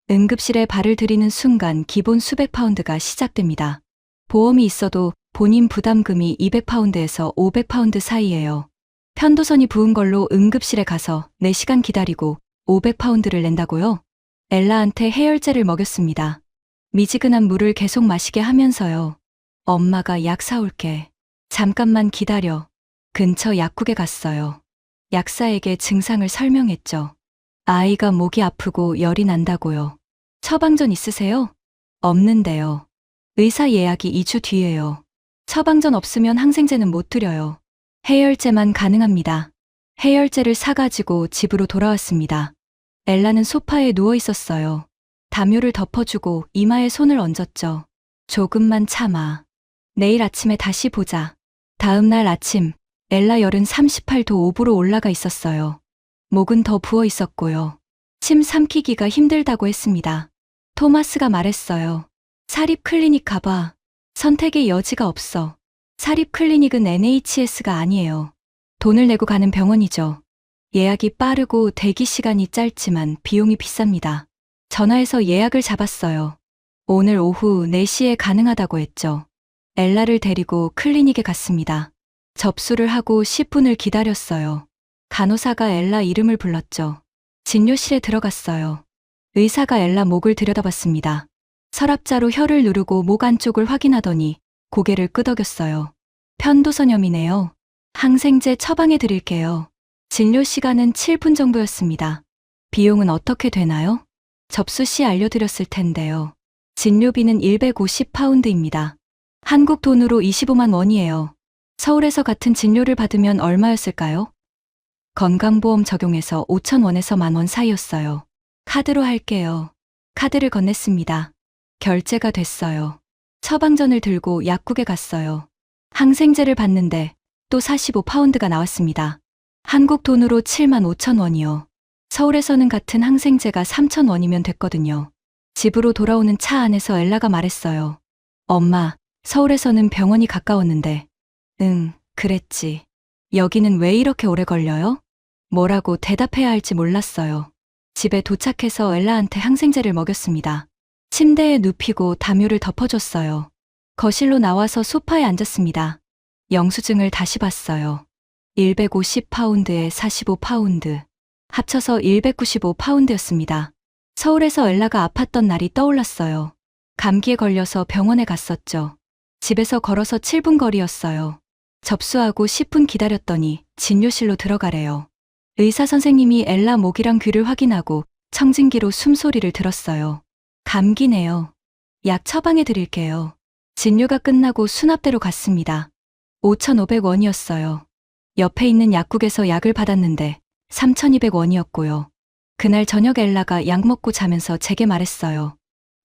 응급실에 발을 들이는 순간 기본 수백 파운드가 시작됩니다. 보험이 있어도 본인 부담금이 200파운드에서 500파운드 사이예요. 편도선이 부은 걸로 응급실에 가서 4시간 기다리고 500파운드를 낸다고요? 엘라한테 해열제를 먹였습니다. 미지근한 물을 계속 마시게 하면서요. 엄마가 약 사올게. 잠깐만 기다려. 근처 약국에 갔어요. 약사에게 증상을 설명했죠. 아이가 목이 아프고 열이 난다고요. 처방전 있으세요? 없는데요. 의사 예약이 2주 뒤에요. 처방전 없으면 항생제는 못 드려요. 해열제만 가능합니다. 해열제를 사가지고 집으로 돌아왔습니다. 엘라는 소파에 누워 있었어요. 담요를 덮어주고 이마에 손을 얹었죠. 조금만 참아. 내일 아침에 다시 보자. 다음 날 아침, 엘라 열은 38도 5부로 올라가 있었어요. 목은 더 부어 있었고요. 침 삼키기가 힘들다고 했습니다. 토마스가 말했어요. 사립 클리닉 가봐. 선택의 여지가 없어. 사립 클리닉은 NHS가 아니에요. 돈을 내고 가는 병원이죠. 예약이 빠르고 대기 시간이 짧지만 비용이 비쌉니다. 전화해서 예약을 잡았어요. 오늘 오후 4시에 가능하다고 했죠. 엘라를 데리고 클리닉에 갔습니다. 접수를 하고 10분을 기다렸어요. 간호사가 엘라 이름을 불렀죠. 진료실에 들어갔어요. 의사가 엘라 목을 들여다봤습니다. 서랍자로 혀를 누르고 목 안쪽을 확인하더니 고개를 끄덕였어요. 편도선염이네요. 항생제 처방해 드릴게요. 진료 시간은 7분 정도였습니다. 비용은 어떻게 되나요? 접수 시 알려드렸을 텐데요. 진료비는 150파운드입니다. 한국 돈으로 25만 원이에요. 서울에서 같은 진료를 받으면 얼마였을까요? 건강보험 적용해서 5천 원에서 10,000원 사이였어요. 카드로 할게요. 카드를 건넸습니다. 결제가 됐어요. 처방전을 들고 약국에 갔어요. 항생제를 받는데 또 45파운드가 나왔습니다. 한국 돈으로 7만 5천 원이요. 서울에서는 같은 항생제가 3천 원이면 됐거든요. 집으로 돌아오는 차 안에서 엘라가 말했어요. 엄마, 서울에서는 병원이 가까웠는데. 응, 그랬지. 여기는 왜 이렇게 오래 걸려요? 뭐라고 대답해야 할지 몰랐어요. 집에 도착해서 엘라한테 항생제를 먹였습니다. 침대에 눕히고 담요를 덮어줬어요. 거실로 나와서 소파에 앉았습니다. 영수증을 다시 봤어요. 150파운드에 45파운드. 합쳐서 195파운드였습니다. 서울에서 엘라가 아팠던 날이 떠올랐어요. 감기에 걸려서 병원에 갔었죠. 집에서 걸어서 7분 거리였어요. 접수하고 10분 기다렸더니 진료실로 들어가래요. 의사 선생님이 엘라 목이랑 귀를 확인하고 청진기로 숨소리를 들었어요. 감기네요. 약 처방해 드릴게요. 진료가 끝나고 수납대로 갔습니다. 5,500원이었어요. 옆에 있는 약국에서 약을 받았는데 3,200원이었고요. 그날 저녁 엘라가 약 먹고 자면서 제게 말했어요.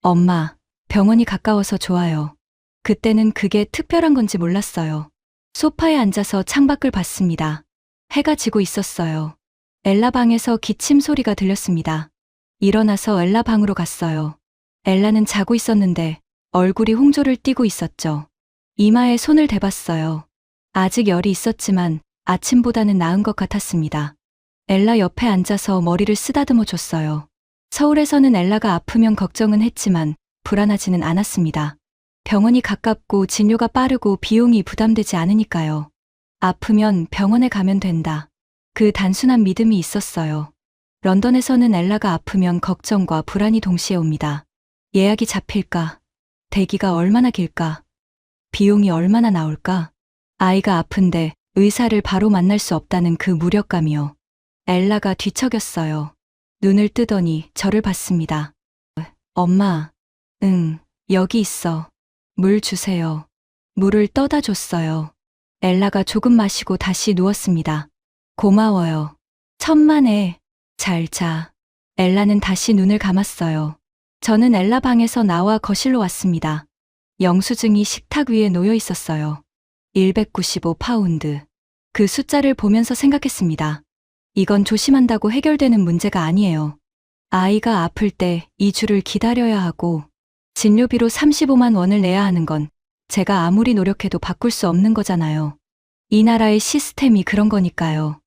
엄마, 병원이 가까워서 좋아요. 그때는 그게 특별한 건지 몰랐어요. 소파에 앉아서 창밖을 봤습니다. 해가 지고 있었어요. 엘라 방에서 기침 소리가 들렸습니다. 일어나서 엘라 방으로 갔어요. 엘라는 자고 있었는데 얼굴이 홍조를 띠고 있었죠. 이마에 손을 대봤어요. 아직 열이 있었지만 아침보다는 나은 것 같았습니다. 엘라 옆에 앉아서 머리를 쓰다듬어 줬어요. 서울에서는 엘라가 아프면 걱정은 했지만 불안하지는 않았습니다. 병원이 가깝고 진료가 빠르고 비용이 부담되지 않으니까요. 아프면 병원에 가면 된다. 그 단순한 믿음이 있었어요. 런던에서는 엘라가 아프면 걱정과 불안이 동시에 옵니다. 예약이 잡힐까? 대기가 얼마나 길까? 비용이 얼마나 나올까? 아이가 아픈데 의사를 바로 만날 수 없다는 그 무력감이요. 엘라가 뒤척였어요. 눈을 뜨더니 저를 봤습니다. 엄마, 응, 여기 있어. 물 주세요. 물을 떠다 줬어요. 엘라가 조금 마시고 다시 누웠습니다. 고마워요. 천만에. 잘 자. 엘라는 다시 눈을 감았어요. 저는 엘라 방에서 나와 거실로 왔습니다. 영수증이 식탁 위에 놓여 있었어요. 195파운드. 그 숫자를 보면서 생각했습니다. 이건 조심한다고 해결되는 문제가 아니에요. 아이가 아플 때 2주를 기다려야 하고 진료비로 35만 원을 내야 하는 건 제가 아무리 노력해도 바꿀 수 없는 거잖아요. 이 나라의 시스템이 그런 거니까요.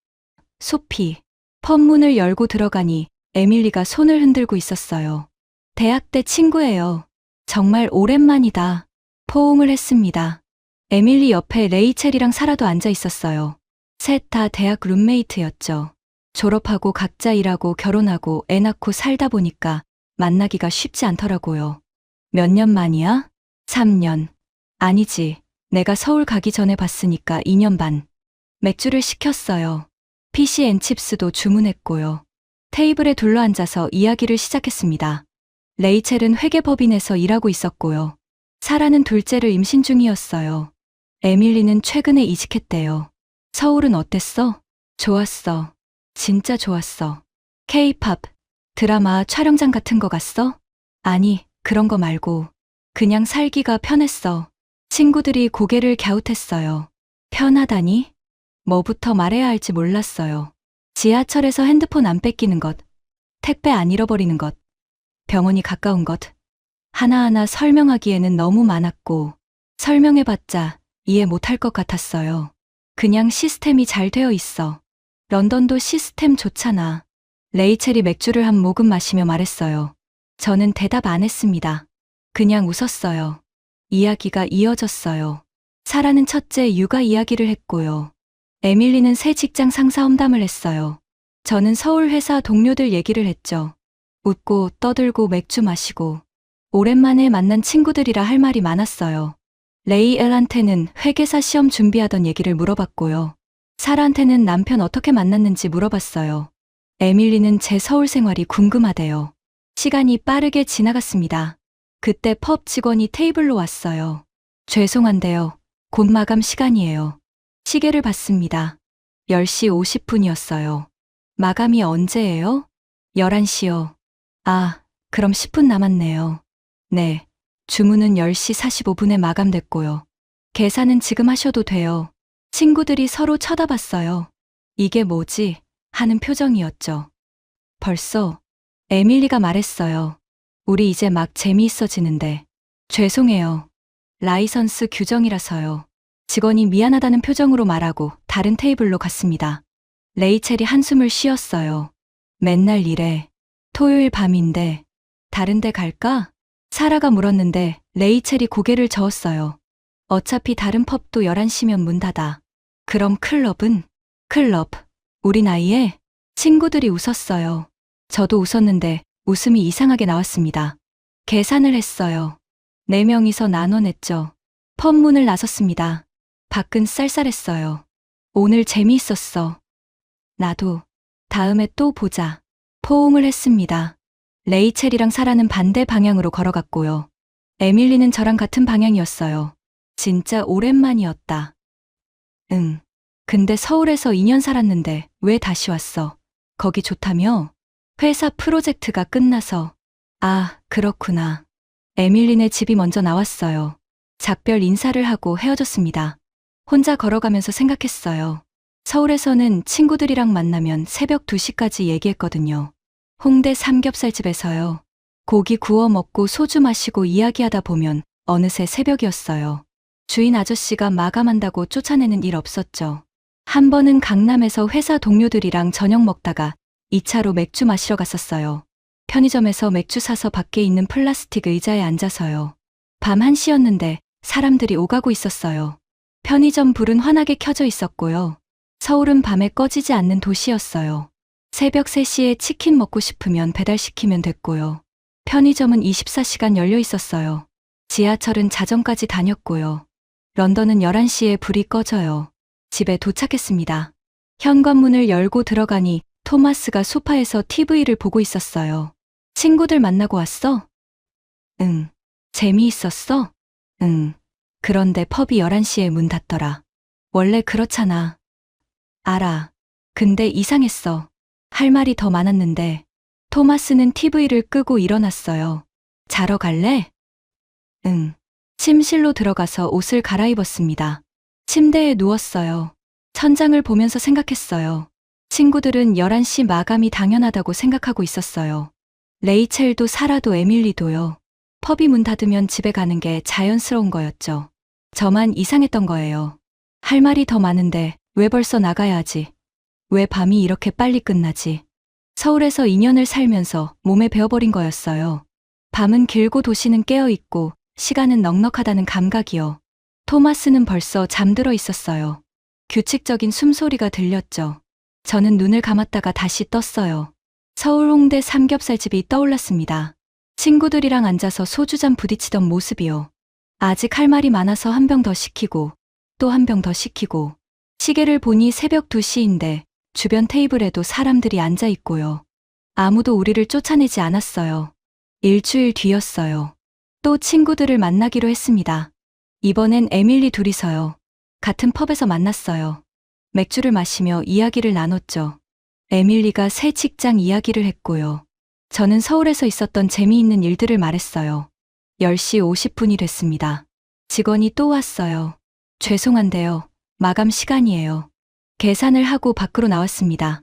소피, 펌문을 열고 들어가니 에밀리가 손을 흔들고 있었어요. 대학 때 친구예요. 정말 오랜만이다. 포옹을 했습니다. 에밀리 옆에 레이첼이랑 사라도 앉아 있었어요. 셋 다 대학 룸메이트였죠. 졸업하고 각자 일하고 결혼하고 애 낳고 살다 보니까 만나기가 쉽지 않더라고요. 몇 년 만이야? 3년. 아니지. 내가 서울 가기 전에 봤으니까 2년 반. 맥주를 시켰어요. 피시앤칩스도 주문했고요. 테이블에 둘러앉아서 이야기를 시작했습니다. 레이첼은 회계법인에서 일하고 있었고요. 사라는 둘째를 임신 중이었어요. 에밀리는 최근에 이직했대요. 서울은 어땠어? 좋았어. 진짜 좋았어. K-팝, 드라마 촬영장 같은 거 갔어? 아니, 그런 거 말고. 그냥 살기가 편했어. 친구들이 고개를 갸웃했어요. 편하다니? 뭐부터 말해야 할지 몰랐어요. 지하철에서 핸드폰 안 뺏기는 것, 택배 안 잃어버리는 것, 병원이 가까운 것. 하나하나 설명하기에는 너무 많았고, 설명해봤자 이해 못할 것 같았어요. 그냥 시스템이 잘 되어 있어. 런던도 시스템 좋잖아. 레이첼이 맥주를 한 모금 마시며 말했어요. 저는 대답 안 했습니다. 그냥 웃었어요. 이야기가 이어졌어요. 사라는 첫째 육아 이야기를 했고요. 에밀리는 새 직장 상사 험담을 했어요. 저는 서울 회사 동료들 얘기를 했죠. 웃고 떠들고 맥주 마시고 오랜만에 만난 친구들이라 할 말이 많았어요. 레이엘한테는 회계사 시험 준비하던 얘기를 물어봤고요. 사라한테는 남편 어떻게 만났는지 물어봤어요. 에밀리는 제 서울 생활이 궁금하대요. 시간이 빠르게 지나갔습니다. 그때 펍 직원이 테이블로 왔어요. 죄송한데요. 곧 마감 시간이에요. 시계를 봤습니다. 10시 50분이었어요. 마감이 언제예요? 11시요. 아, 그럼 10분 남았네요. 네. 주문은 10시 45분에 마감됐고요. 계산은 지금 하셔도 돼요. 친구들이 서로 쳐다봤어요. 이게 뭐지? 하는 표정이었죠. 벌써? 에밀리가 말했어요. 우리 이제 막 재미있어지는데. 죄송해요. 라이선스 규정이라서요. 직원이 미안하다는 표정으로 말하고 다른 테이블로 갔습니다. 레이첼이 한숨을 쉬었어요. 맨날 이래. 토요일 밤인데 다른 데 갈까? 사라가 물었는데 레이첼이 고개를 저었어요. 어차피 다른 펍도 11시면 문 닫아. 그럼 클럽은? 클럽. 우리 나이에? 친구들이 웃었어요. 저도 웃었는데 웃음이 이상하게 나왔습니다. 계산을 했어요. 4명이서 나눠 냈죠. 펍 문을 나섰습니다. 밖은 쌀쌀했어요. 오늘 재미있었어. 나도. 다음에 또 보자. 포옹을 했습니다. 레이첼이랑 사라는 반대 방향으로 걸어갔고요. 에밀리는 저랑 같은 방향이었어요. 진짜 오랜만이었다. 응. 근데 서울에서 2년 살았는데 왜 다시 왔어? 거기 좋다며? 회사 프로젝트가 끝나서. 아, 그렇구나. 에밀리네 집이 먼저 나왔어요. 작별 인사를 하고 헤어졌습니다. 혼자 걸어가면서 생각했어요. 서울에서는 친구들이랑 만나면 새벽 2시까지 얘기했거든요. 홍대 삼겹살집에서요. 고기 구워 먹고 소주 마시고 이야기하다 보면 어느새 새벽이었어요. 주인 아저씨가 마감한다고 쫓아내는 일 없었죠. 한 번은 강남에서 회사 동료들이랑 저녁 먹다가 2차로 맥주 마시러 갔었어요. 편의점에서 맥주 사서 밖에 있는 플라스틱 의자에 앉아서요. 밤 1시였는데 사람들이 오가고 있었어요. 편의점 불은 환하게 켜져 있었고요. 서울은 밤에 꺼지지 않는 도시였어요. 새벽 3시에 치킨 먹고 싶으면 배달시키면 됐고요. 편의점은 24시간 열려 있었어요. 지하철은 자정까지 다녔고요. 런던은 11시에 불이 꺼져요. 집에 도착했습니다. 현관문을 열고 들어가니 토마스가 소파에서 TV를 보고 있었어요. 친구들 만나고 왔어? 응. 재미있었어? 응. 그런데 펍이 11시에 문 닫더라. 원래 그렇잖아. 알아. 근데 이상했어. 할 말이 더 많았는데 토마스는 TV를 끄고 일어났어요. 자러 갈래? 응. 침실로 들어가서 옷을 갈아입었습니다. 침대에 누웠어요. 천장을 보면서 생각했어요. 친구들은 11시 마감이 당연하다고 생각하고 있었어요. 레이첼도 사라도 에밀리도요. 펍이 문 닫으면 집에 가는 게 자연스러운 거였죠. 저만 이상했던 거예요. 할 말이 더 많은데 왜 벌써 나가야 하지? 왜 밤이 이렇게 빨리 끝나지? 서울에서 2년을 살면서 몸에 배어버린 거였어요. 밤은 길고 도시는 깨어있고 시간은 넉넉하다는 감각이요. 토마스는 벌써 잠들어 있었어요. 규칙적인 숨소리가 들렸죠. 저는 눈을 감았다가 다시 떴어요. 서울 홍대 삼겹살집이 떠올랐습니다. 친구들이랑 앉아서 소주잔 부딪히던 모습이요. 아직 할 말이 많아서 한 병 더 시키고 또 한 병 더 시키고 시계를 보니 새벽 2시인데 주변 테이블에도 사람들이 앉아 있고요. 아무도 우리를 쫓아내지 않았어요. 일주일 뒤였어요. 또 친구들을 만나기로 했습니다. 이번엔 에밀리 둘이서요. 같은 펍에서 만났어요. 맥주를 마시며 이야기를 나눴죠. 에밀리가 새 직장 이야기를 했고요. 저는 서울에서 있었던 재미있는 일들을 말했어요. 10시 50분이 됐습니다. 직원이 또 왔어요. 죄송한데요. 마감 시간이에요. 계산을 하고 밖으로 나왔습니다.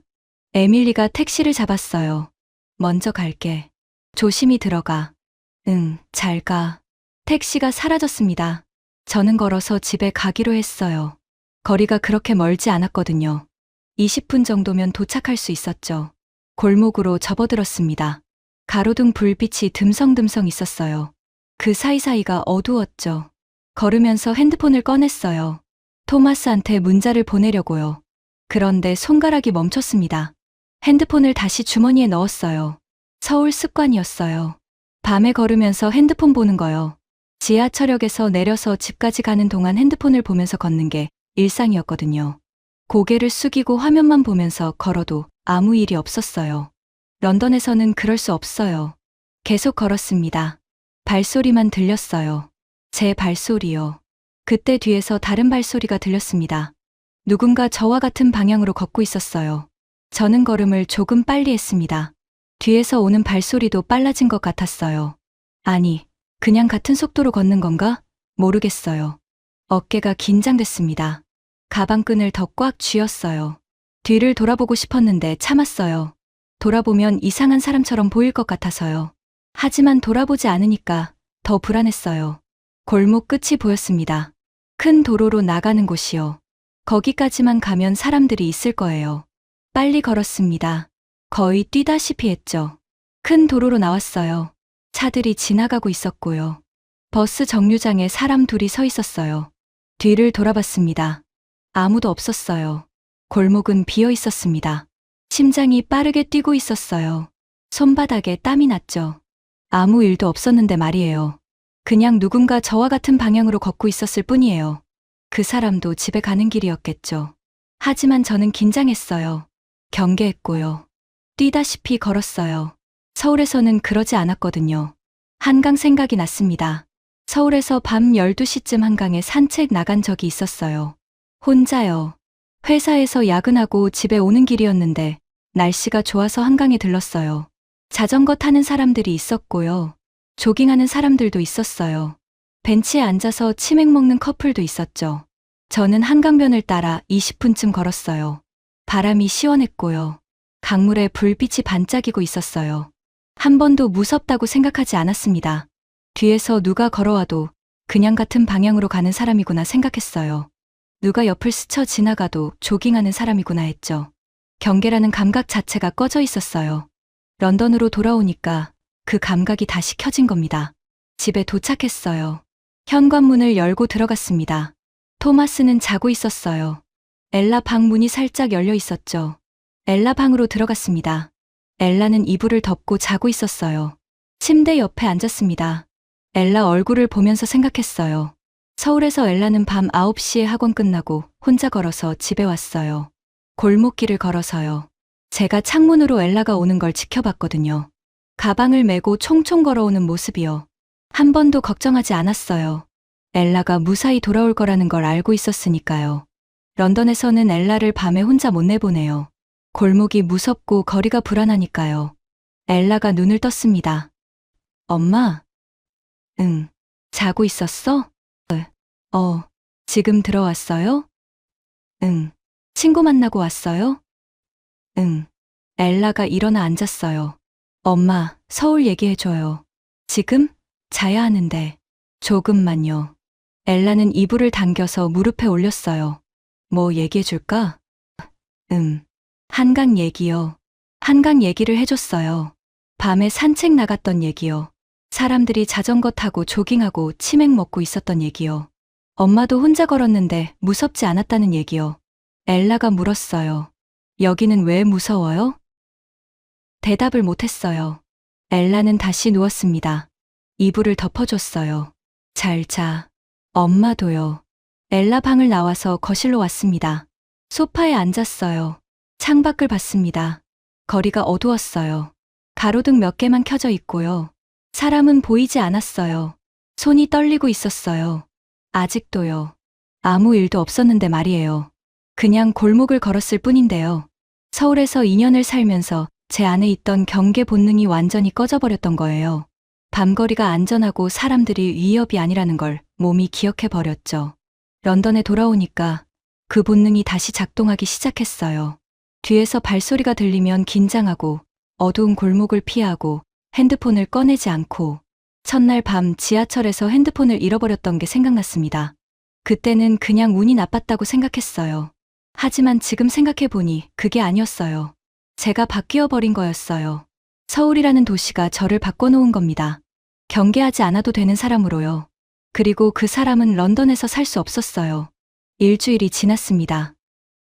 에밀리가 택시를 잡았어요. 먼저 갈게. 조심히 들어가. 응, 잘 가. 택시가 사라졌습니다. 저는 걸어서 집에 가기로 했어요. 거리가 그렇게 멀지 않았거든요. 20분 정도면 도착할 수 있었죠. 골목으로 접어들었습니다. 가로등 불빛이 듬성듬성 있었어요. 그 사이사이가 어두웠죠. 걸으면서 핸드폰을 꺼냈어요. 토마스한테 문자를 보내려고요. 그런데 손가락이 멈췄습니다. 핸드폰을 다시 주머니에 넣었어요. 서울 습관이었어요. 밤에 걸으면서 핸드폰 보는 거요. 지하철역에서 내려서 집까지 가는 동안 핸드폰을 보면서 걷는 게 일상이었거든요. 고개를 숙이고 화면만 보면서 걸어도 아무 일이 없었어요. 런던에서는 그럴 수 없어요. 계속 걸었습니다. 발소리만 들렸어요. 제 발소리요. 그때 뒤에서 다른 발소리가 들렸습니다. 누군가 저와 같은 방향으로 걷고 있었어요. 저는 걸음을 조금 빨리 했습니다. 뒤에서 오는 발소리도 빨라진 것 같았어요. 아니, 그냥 같은 속도로 걷는 건가? 모르겠어요. 어깨가 긴장됐습니다. 가방끈을 더 꽉 쥐었어요. 뒤를 돌아보고 싶었는데 참았어요. 돌아보면 이상한 사람처럼 보일 것 같아서요. 하지만 돌아보지 않으니까 더 불안했어요. 골목 끝이 보였습니다. 큰 도로로 나가는 곳이요. 거기까지만 가면 사람들이 있을 거예요. 빨리 걸었습니다. 거의 뛰다시피 했죠. 큰 도로로 나왔어요. 차들이 지나가고 있었고요. 버스 정류장에 사람 둘이 서 있었어요. 뒤를 돌아봤습니다. 아무도 없었어요. 골목은 비어 있었습니다. 심장이 빠르게 뛰고 있었어요. 손바닥에 땀이 났죠. 아무 일도 없었는데 말이에요. 그냥 누군가 저와 같은 방향으로 걷고 있었을 뿐이에요. 그 사람도 집에 가는 길이었겠죠. 하지만 저는 긴장했어요. 경계했고요. 뛰다시피 걸었어요. 서울에서는 그러지 않았거든요. 한강 생각이 났습니다. 서울에서 밤 12시쯤 한강에 산책 나간 적이 있었어요. 혼자요. 회사에서 야근하고 집에 오는 길이었는데 날씨가 좋아서 한강에 들렀어요. 자전거 타는 사람들이 있었고요. 조깅하는 사람들도 있었어요. 벤치에 앉아서 치맥 먹는 커플도 있었죠. 저는 한강변을 따라 20분쯤 걸었어요. 바람이 시원했고요. 강물에 불빛이 반짝이고 있었어요. 한 번도 무섭다고 생각하지 않았습니다. 뒤에서 누가 걸어와도 그냥 같은 방향으로 가는 사람이구나 생각했어요. 누가 옆을 스쳐 지나가도 조깅하는 사람이구나 했죠. 경계라는 감각 자체가 꺼져 있었어요. 런던으로 돌아오니까 그 감각이 다시 켜진 겁니다. 집에 도착했어요. 현관문을 열고 들어갔습니다. 토마스는 자고 있었어요. 엘라 방 문이 살짝 열려 있었죠. 엘라 방으로 들어갔습니다. 엘라는 이불을 덮고 자고 있었어요. 침대 옆에 앉았습니다. 엘라 얼굴을 보면서 생각했어요. 서울에서 엘라는 밤 9시에 학원 끝나고 혼자 걸어서 집에 왔어요. 골목길을 걸어서요. 제가 창문으로 엘라가 오는 걸 지켜봤거든요. 가방을 메고 총총 걸어오는 모습이요. 한 번도 걱정하지 않았어요. 엘라가 무사히 돌아올 거라는 걸 알고 있었으니까요. 런던에서는 엘라를 밤에 혼자 못 내보내요. 골목이 무섭고 거리가 불안하니까요. 엘라가 눈을 떴습니다. 엄마? 응. 자고 있었어? 지금 들어왔어요? 응. 친구 만나고 왔어요? 응. 엘라가 일어나 앉았어요. 엄마, 서울 얘기해줘요. 지금? 자야 하는데. 조금만요. 엘라는 이불을 당겨서 무릎에 올렸어요. 뭐 얘기해줄까? 한강 얘기요. 한강 얘기를 해줬어요. 밤에 산책 나갔던 얘기요. 사람들이 자전거 타고 조깅하고 치맥 먹고 있었던 얘기요. 엄마도 혼자 걸었는데 무섭지 않았다는 얘기요. 엘라가 물었어요. 여기는 왜 무서워요? 대답을 못했어요. 엘라는 다시 누웠습니다. 이불을 덮어줬어요. 잘 자. 엄마도요. 엘라 방을 나와서 거실로 왔습니다. 소파에 앉았어요. 창밖을 봤습니다. 거리가 어두웠어요. 가로등 몇 개만 켜져 있고요. 사람은 보이지 않았어요. 손이 떨리고 있었어요. 아직도요. 아무 일도 없었는데 말이에요. 그냥 골목을 걸었을 뿐인데요. 서울에서 2년을 살면서 제 안에 있던 경계 본능이 완전히 꺼져버렸던 거예요. 밤거리가 안전하고 사람들이 위협이 아니라는 걸 몸이 기억해버렸죠. 런던에 돌아오니까 그 본능이 다시 작동하기 시작했어요. 뒤에서 발소리가 들리면 긴장하고 어두운 골목을 피하고 핸드폰을 꺼내지 않고 첫날 밤 지하철에서 핸드폰을 잃어버렸던 게 생각났습니다. 그때는 그냥 운이 나빴다고 생각했어요. 하지만 지금 생각해보니 그게 아니었어요. 제가 바뀌어 버린 거였어요. 서울이라는 도시가 저를 바꿔놓은 겁니다. 경계하지 않아도 되는 사람으로요. 그리고 그 사람은 런던에서 살 수 없었어요. 일주일이 지났습니다.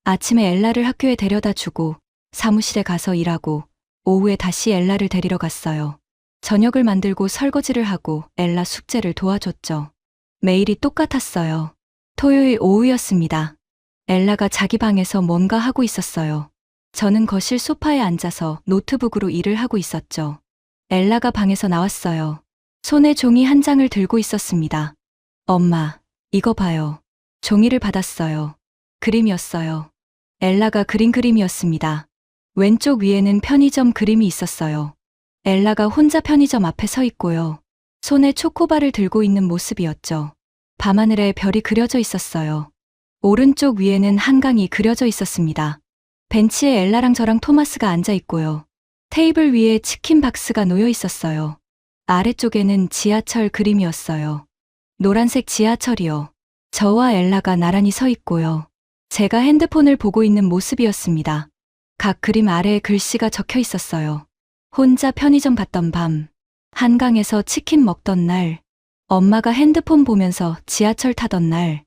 아침에 엘라를 학교에 데려다 주고 사무실에 가서 일하고 오후에 다시 엘라를 데리러 갔어요. 저녁을 만들고 설거지를 하고 엘라 숙제를 도와줬죠. 매일이 똑같았어요. 토요일 오후였습니다. 엘라가 자기 방에서 뭔가 하고 있었어요. 저는 거실 소파에 앉아서 노트북으로 일을 하고 있었죠. 엘라가 방에서 나왔어요. 손에 종이 한 장을 들고 있었습니다. 엄마, 이거 봐요. 종이를 받았어요. 그림이었어요. 엘라가 그린 그림이었습니다. 왼쪽 위에는 편의점 그림이 있었어요. 엘라가 혼자 편의점 앞에 서 있고요. 손에 초코바를 들고 있는 모습이었죠. 밤하늘에 별이 그려져 있었어요. 오른쪽 위에는 한강이 그려져 있었습니다. 벤치에 엘라랑 저랑 토마스가 앉아 있고요. 테이블 위에 치킨 박스가 놓여 있었어요. 아래쪽에는 지하철 그림이었어요. 노란색 지하철이요. 저와 엘라가 나란히 서 있고요. 제가 핸드폰을 보고 있는 모습이었습니다. 각 그림 아래에 글씨가 적혀 있었어요. 혼자 편의점 갔던 밤, 한강에서 치킨 먹던 날, 엄마가 핸드폰 보면서 지하철 타던 날,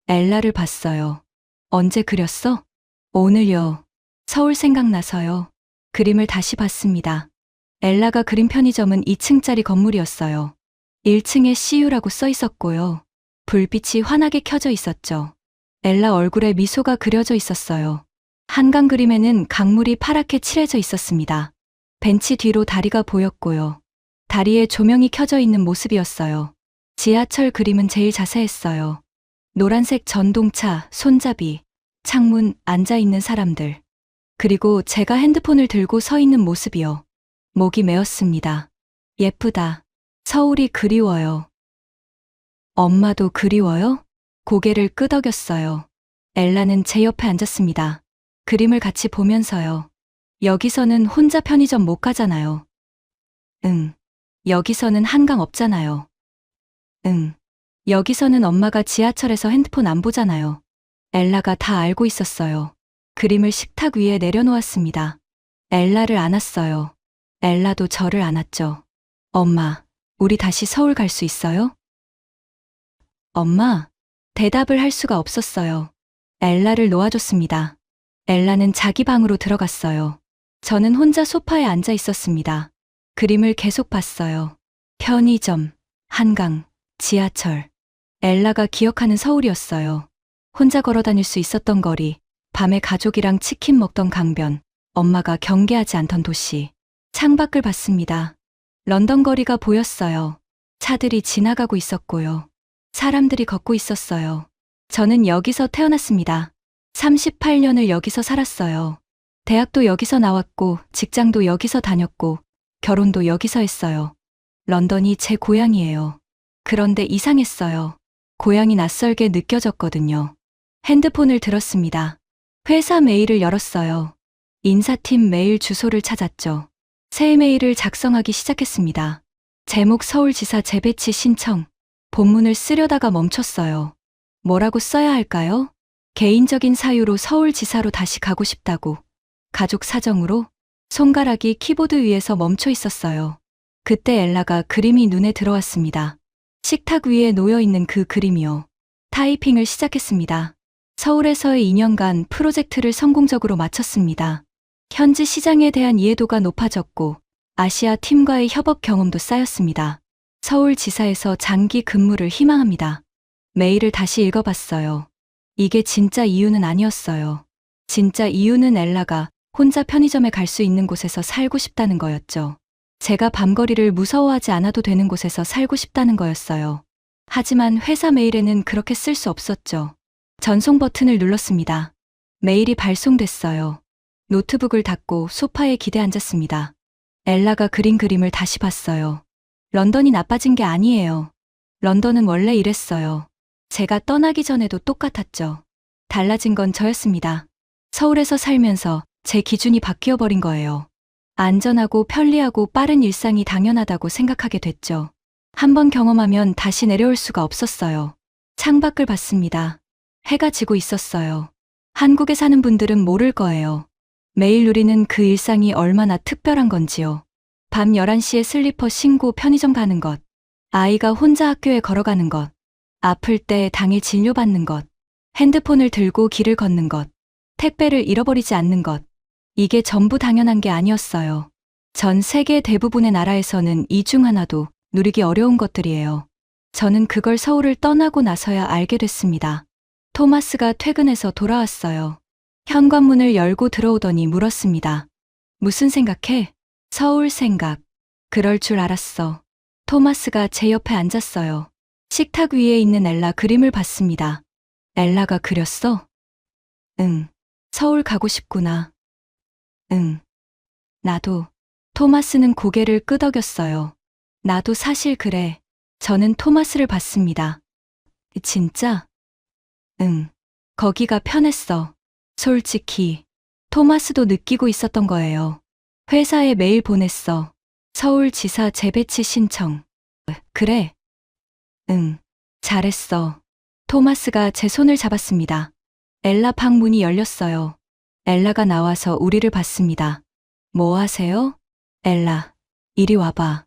엘라를 봤어요. 언제 그렸어? 오늘요. 서울 생각나서요. 그림을 다시 봤습니다. 엘라가 그린 편의점은 2층짜리 건물이었어요. 1층에 CU라고 써 있었고요. 불빛이 환하게 켜져 있었죠. 엘라 얼굴에 미소가 그려져 있었어요. 한강 그림에는 강물이 파랗게 칠해져 있었습니다. 벤치 뒤로 다리가 보였고요. 다리에 조명이 켜져 있는 모습이었어요. 지하철 그림은 제일 자세했어요. 노란색 전동차, 손잡이, 창문, 앉아있는 사람들. 그리고 제가 핸드폰을 들고 서 있는 모습이요. 목이 메었습니다. 예쁘다. 서울이 그리워요. 엄마도 그리워요? 고개를 끄덕였어요. 엘라는 제 옆에 앉았습니다. 그림을 같이 보면서요. 여기서는 혼자 편의점 못 가잖아요. 응. 여기서는 한강 없잖아요. 응. 여기서는 엄마가 지하철에서 핸드폰 안 보잖아요. 엘라가 다 알고 있었어요. 그림을 식탁 위에 내려놓았습니다. 엘라를 안았어요. 엘라도 저를 안았죠. 엄마, 우리 다시 서울 갈 수 있어요? 엄마, 대답을 할 수가 없었어요. 엘라를 놓아줬습니다. 엘라는 자기 방으로 들어갔어요. 저는 혼자 소파에 앉아 있었습니다. 그림을 계속 봤어요. 편의점, 한강, 지하철. 엘라가 기억하는 서울이었어요. 혼자 걸어 다닐 수 있었던 거리, 밤에 가족이랑 치킨 먹던 강변, 엄마가 경계하지 않던 도시. 창밖을 봤습니다. 런던 거리가 보였어요. 차들이 지나가고 있었고요. 사람들이 걷고 있었어요. 저는 여기서 태어났습니다. 38년을 여기서 살았어요. 대학도 여기서 나왔고, 직장도 여기서 다녔고, 결혼도 여기서 했어요. 런던이 제 고향이에요. 그런데 이상했어요. 고향이 낯설게 느껴졌거든요. 핸드폰을 들었습니다. 회사 메일을 열었어요. 인사팀 메일 주소를 찾았죠. 새 메일을 작성하기 시작했습니다. 제목 서울지사 재배치 신청. 본문을 쓰려다가 멈췄어요. 뭐라고 써야 할까요? 개인적인 사유로 서울지사로 다시 가고 싶다고. 가족 사정으로? 손가락이 키보드 위에서 멈춰 있었어요. 그때 엘라가 그림이 눈에 들어왔습니다. 식탁 위에 놓여 있는 그 그림이요. 타이핑을 시작했습니다. 서울에서의 2년간 프로젝트를 성공적으로 마쳤습니다. 현지 시장에 대한 이해도가 높아졌고 아시아 팀과의 협업 경험도 쌓였습니다. 서울지사에서 장기 근무를 희망합니다. 메일을 다시 읽어봤어요. 이게 진짜 이유는 아니었어요. 진짜 이유는 엘라가 혼자 편의점에 갈 수 있는 곳에서 살고 싶다는 거였죠. 제가 밤거리를 무서워하지 않아도 되는 곳에서 살고 싶다는 거였어요. 하지만 회사 메일에는 그렇게 쓸 수 없었죠. 전송 버튼을 눌렀습니다. 메일이 발송됐어요. 노트북을 닫고 소파에 기대 앉았습니다. 엘라가 그린 그림을 다시 봤어요. 런던이 나빠진 게 아니에요. 런던은 원래 이랬어요. 제가 떠나기 전에도 똑같았죠. 달라진 건 저였습니다. 서울에서 살면서 제 기준이 바뀌어버린 거예요. 안전하고 편리하고 빠른 일상이 당연하다고 생각하게 됐죠. 한번 경험하면 다시 내려올 수가 없었어요. 창밖을 봤습니다. 해가 지고 있었어요. 한국에 사는 분들은 모를 거예요. 매일 누리는 그 일상이 얼마나 특별한 건지요. 밤 11시에 슬리퍼 신고 편의점 가는 것, 아이가 혼자 학교에 걸어가는 것, 아플 때 당일 진료받는 것, 핸드폰을 들고 길을 걷는 것, 택배를 잃어버리지 않는 것. 이게 전부 당연한 게 아니었어요. 전 세계 대부분의 나라에서는 이 중 하나도 누리기 어려운 것들이에요. 저는 그걸 서울을 떠나고 나서야 알게 됐습니다. 토마스가 퇴근해서 돌아왔어요. 현관문을 열고 들어오더니 물었습니다. 무슨 생각해? 서울 생각. 그럴 줄 알았어. 토마스가 제 옆에 앉았어요. 식탁 위에 있는 엘라 그림을 봤습니다. 엘라가 그렸어? 응. 서울 가고 싶구나. 응. 나도. 토마스는 고개를 끄덕였어요. 나도 사실 그래. 저는 토마스를 봤습니다. 진짜? 응. 거기가 편했어. 솔직히. 토마스도 느끼고 있었던 거예요. 회사에 메일 보냈어. 서울지사 재배치 신청. 그래. 응. 잘했어. 토마스가 제 손을 잡았습니다. 엘라 방 문이 열렸어요. 엘라가 나와서 우리를 봤습니다. 뭐 하세요? 엘라, 이리 와봐.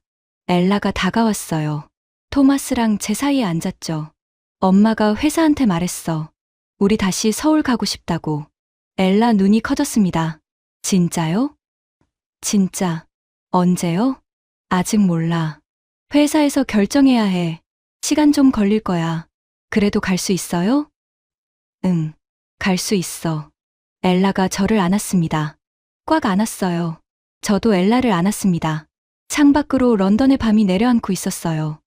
엘라가 다가왔어요. 토마스랑 제 사이에 앉았죠. 엄마가 회사한테 말했어. 우리 다시 서울 가고 싶다고. 엘라 눈이 커졌습니다. 진짜요? 진짜. 언제요? 아직 몰라. 회사에서 결정해야 해. 시간 좀 걸릴 거야. 그래도 갈 수 있어요? 응, 갈 수 있어. 엘라가 저를 안았습니다. 꽉 안았어요. 저도 엘라를 안았습니다. 창밖으로 런던의 밤이 내려앉고 있었어요.